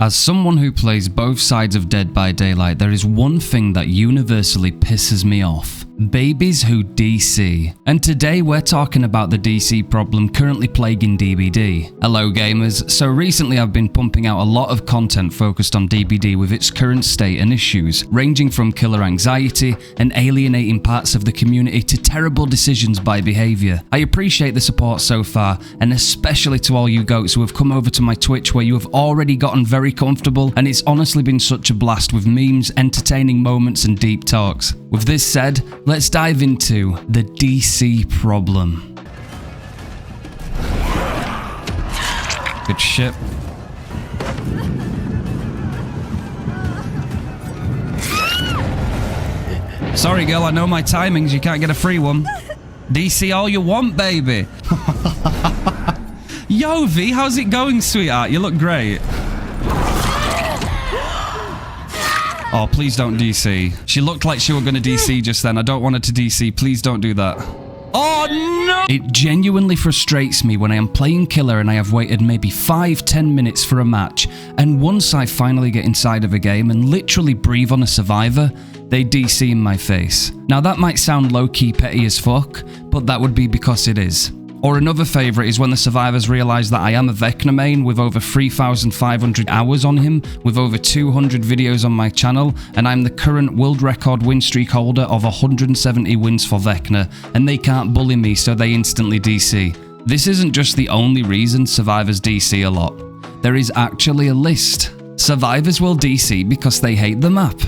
As someone who plays both sides of Dead by Daylight, there is one thing that universally pisses me off. Babies who DC. And today we're talking about the DC problem currently plaguing DBD. Hello gamers, so recently I've been pumping out a lot of content focused on DBD with its current state and issues, ranging from killer anxiety and alienating parts of the community to terrible decisions by Behaviour. I appreciate the support so far, and especially to all you goats who have come over to my Twitch where you have already gotten very comfortable, and it's honestly been such a blast with memes, entertaining moments and deep talks. With this said, let's dive into the DC problem. Good shit. Sorry girl, I know my timings, you can't get a free one. DC all you want, baby. Yo V, how's it going, sweetheart? You look great. Oh, please don't DC. She looked like she was going to DC just then. I don't want her to DC. Please don't do that. Oh, no! It genuinely frustrates me when I am playing killer and I have waited maybe 5-10 minutes for a match, and once I finally get inside of a game and literally breathe on a survivor, they DC in my face. Now that might sound low-key petty as fuck, but that would be because it is. Or another favourite is when the survivors realise that I am a Vecna main with over 3,500 hours on him, with over 200 videos on my channel, and I'm the current world record win streak holder of 170 wins for Vecna, and they can't bully me so they instantly DC. This isn't just the only reason survivors DC a lot. There is actually a list. Survivors will DC because they hate the map.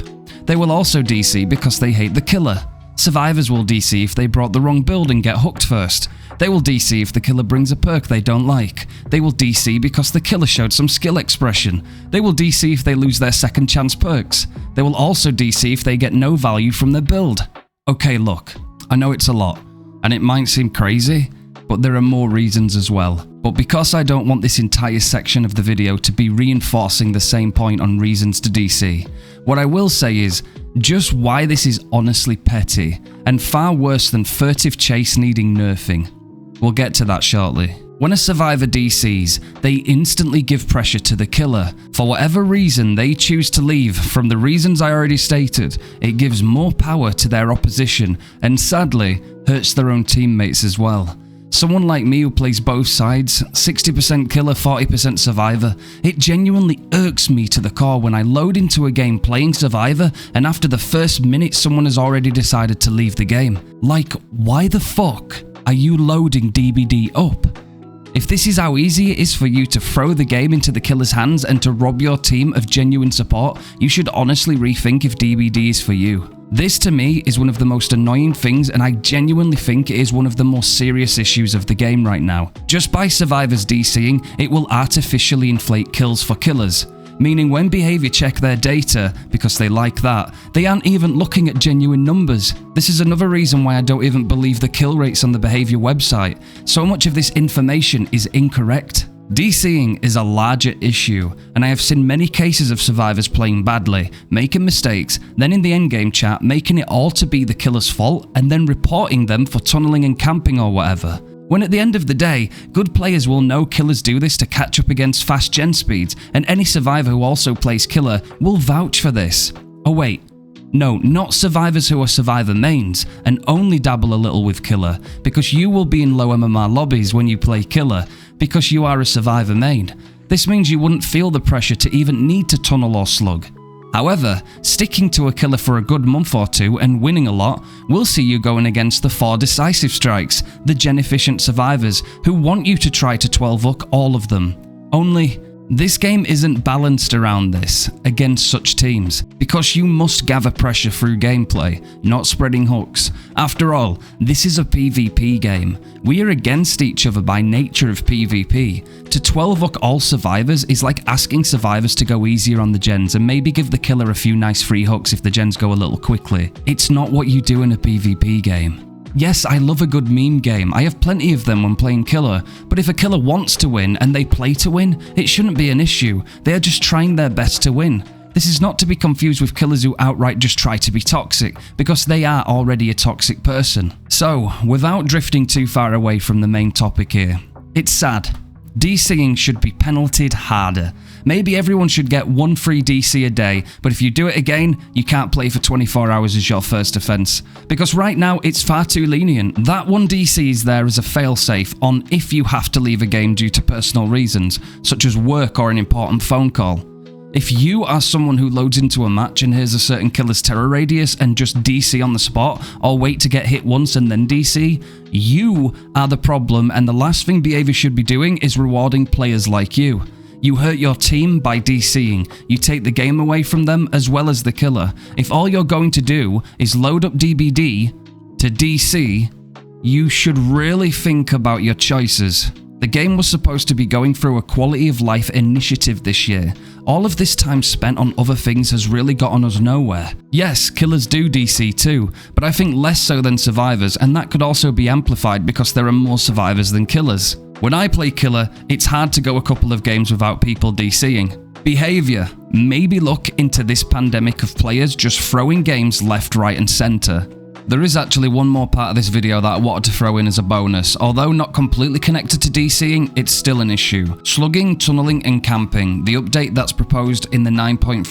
They will also DC because they hate the killer. Survivors will DC if they brought the wrong build and get hooked first. They will DC if the killer brings a perk they don't like. They will DC because the killer showed some skill expression. They will DC if they lose their second chance perks. They will also DC if they get no value from their build. Okay, look, I know it's a lot, and it might seem crazy, but there are more reasons as well. But because I don't want this entire section of the video to be reinforcing the same point on reasons to DC, what I will say is just why this is honestly petty, and far worse than furtive chase needing nerfing. We'll get to that shortly. When a survivor DCs, they instantly give pressure to the killer. For whatever reason they choose to leave, from the reasons I already stated, it gives more power to their opposition, and sadly, hurts their own teammates as well. Someone like me who plays both sides, 60% killer, 40% survivor, it genuinely irks me to the core when I load into a game playing survivor and after the first minute someone has already decided to leave the game. Like, why the fuck are you loading DBD up? If this is how easy it is for you to throw the game into the killer's hands and to rob your team of genuine support, you should honestly rethink if DBD is for you. This to me is one of the most annoying things, and I genuinely think it is one of the more serious issues of the game right now. Just by survivors DCing, it will artificially inflate kills for killers. Meaning when Behaviour check their data, because they like that, they aren't even looking at genuine numbers. This is another reason why I don't even believe the kill rates on the Behaviour website. So much of this information is incorrect. DCing is a larger issue, and I have seen many cases of survivors playing badly, making mistakes, then in the endgame chat making it all to be the killer's fault, and then reporting them for tunneling and camping or whatever. When at the end of the day, good players will know killers do this to catch up against fast gen speeds, and any survivor who also plays killer will vouch for this. Oh wait, no, not survivors who are survivor mains and only dabble a little with killer, because you will be in low MMR lobbies when you play killer, because you are a survivor main. This means you wouldn't feel the pressure to even need to tunnel or slug. However, sticking to a killer for a good month or two and winning a lot will see you going against the 4 decisive strikes, the gen efficient survivors who want you to try to 12-hook all of them. Only, this game isn't balanced around this, against such teams, because you must gather pressure through gameplay, not spreading hooks. After all, this is a PvP game. We are against each other by nature of PvP. To 12-hook all survivors is like asking survivors to go easier on the gens and maybe give the killer a few nice free hooks if the gens go a little quickly. It's not what you do in a PvP game. Yes, I love a good meme game, I have plenty of them when playing killer, but if a killer wants to win and they play to win, it shouldn't be an issue. They are just trying their best to win. This is not to be confused with killers who outright just try to be toxic, because they are already a toxic person. So, without drifting too far away from the main topic here, it's sad. DCing should be penaltied harder. Maybe everyone should get 1 free DC a day, but if you do it again, you can't play for 24 hours as your first offense. Because right now, it's far too lenient. That 1 DC is there as a failsafe on if you have to leave a game due to personal reasons, such as work or an important phone call. If you are someone who loads into a match and hears a certain killer's terror radius and just DC on the spot, or wait to get hit once and then DC, you are the problem, and the last thing Behaviour should be doing is rewarding players like you. You hurt your team by DCing. You take the game away from them as well as the killer. If all you're going to do is load up DBD to DC, you should really think about your choices. The game was supposed to be going through a quality of life initiative this year. All of this time spent on other things has really gotten us nowhere. Yes, killers do DC too, but I think less so than survivors, and that could also be amplified because there are more survivors than killers. When I play killer, it's hard to go a couple of games without people DCing. Behaviour, maybe look into this pandemic of players just throwing games left, right and centre. There is actually one more part of this video that I wanted to throw in as a bonus. Although not completely connected to DCing, it's still an issue. Slugging, tunneling and camping, the update that's proposed in the 9.3.0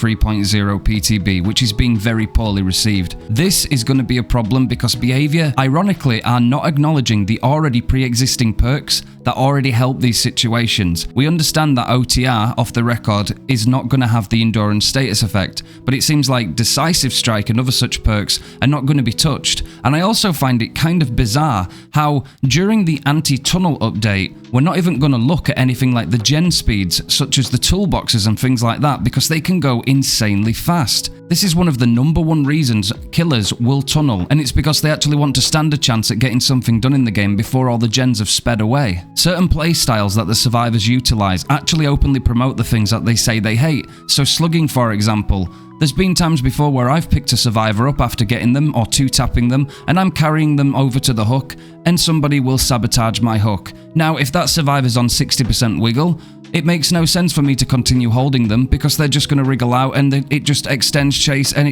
PTB, which is being very poorly received. This is going to be a problem because Behaviour, ironically, are not acknowledging the already pre-existing perks that already help these situations. We understand that OTR, off the record, is not going to have the endurance status effect, but it seems like Decisive Strike and other such perks are not going to be touched. And I also find it kind of bizarre how, during the anti-tunnel update, we're not even going to look at anything like the gen speeds, such as the toolboxes and things like that, because they can go insanely fast. This is one of the #1 reasons killers will tunnel, and it's because they actually want to stand a chance at getting something done in the game before all the gens have sped away. Certain playstyles that the survivors utilize actually openly promote the things that they say they hate. So slugging, for example. There's been times before where I've picked a survivor up after getting them or 2-tapping them, and I'm carrying them over to the hook, and somebody will sabotage my hook. Now, if that survivor's on 60% wiggle, it makes no sense for me to continue holding them because they're just going to wriggle out and it just extends chase, and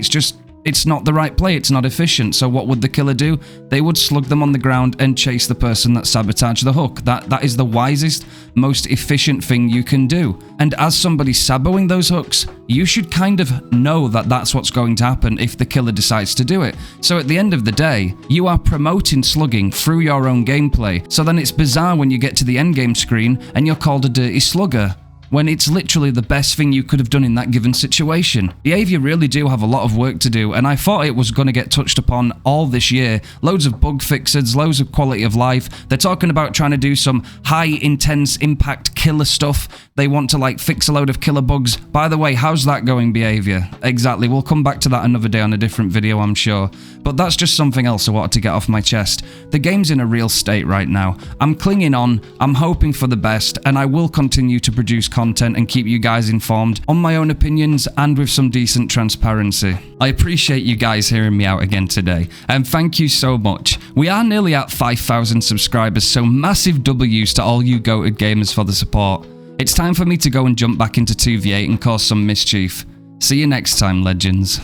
it's not the right play, it's not efficient. So what would the killer do? They would slug them on the ground and chase the person that sabotaged the hook. That is the wisest, most efficient thing you can do. And as somebody saboing those hooks, you should kind of know that that's what's going to happen if the killer decides to do it. So at the end of the day, you are promoting slugging through your own gameplay. So then it's bizarre when you get to the endgame screen and you're called a dirty slugger, when it's literally the best thing you could have done in that given situation. Behaviour really do have a lot of work to do, and I thought it was going to get touched upon all this year. Loads of bug fixes, loads of quality of life. They're talking about trying to do some high intense impact killer stuff. They want to like fix a load of killer bugs. By the way, how's that going, Behaviour? Exactly, we'll come back to that another day on a different video, I'm sure. But that's just something else I wanted to get off my chest. The game's in a real state right now. I'm clinging on, I'm hoping for the best, and I will continue to produce content and keep you guys informed on my own opinions and with some decent transparency. I appreciate you guys hearing me out again today, and thank you so much. We are nearly at 5,000 subscribers, so massive W's to all you goated gamers for the support. It's time for me to go and jump back into 2v8 and cause some mischief. See you next time, legends.